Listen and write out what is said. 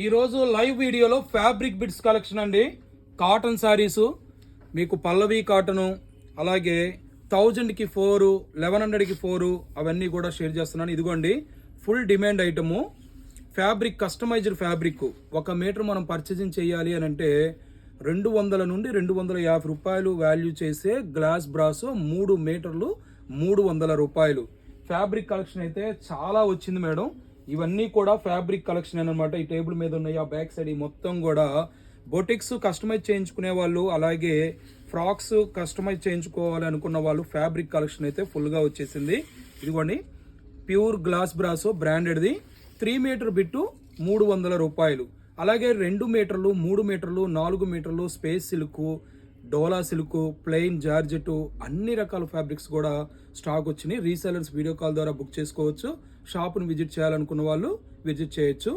ఈరోజు లైవ్ వీడియోలో fabric bits collection అండి. కాటన్ శారీసు మీకు పల్లవి కాటను, అలాగే 1000కి 4, 1100కి 4 అవన్నీ కూడా షేర్ చేస్తున్నాను. ఇదిగోండి full demand item fabric, customised fabric. 1 metre మనం పర్చేజింగ్ చేయాలి అని అంటే 200 నుండి 250 రూపాయలు వాల్యూ చేసే గ్లాస్ బ్రాస్ 3 మీటర్లు 300 రూపాయలు. ఫ్యాబ్రిక్ కలెక్షన్ అయితే చాలా వచ్చింది మేడం. ఇవన్నీ కూడా ఫ్యాబ్రిక్ కలెక్షన్ అనమాట. ఈ టేబుల్ మీద ఉన్నాయి, ఆ బ్యాక్ సైడ్ మొత్తం కూడా బొటిక్స్ కస్టమైజ్ చేయించుకునే వాళ్ళు, అలాగే ఫ్రాక్స్ కస్టమైజ్ చేయించుకోవాలి అనుకున్న వాళ్ళు ఫ్యాబ్రిక్ కలెక్షన్ అయితే ఫుల్గా వచ్చేసింది. ఇదిగోండి ప్యూర్ గ్లాస్ బ్రాసో బ్రాండెడ్ది 3 మీటర్ బిట్టు 300 రూపాయలు. అలాగే 2 మీటర్లు, 3 మీటర్లు, 4 మీటర్లు space silk, dola silk, plain georgette, అన్ని రకాల ఫ్యాబ్రిక్స్ కూడా స్టాక్ వచ్చినాయి. రీసెలర్స్ వీడియో కాల్ ద్వారా బుక్ చేసుకోవచ్చు. షాప్ను విజిట్ చేయాలనుకున్న వాళ్ళు విజిట్ చేయొచ్చు.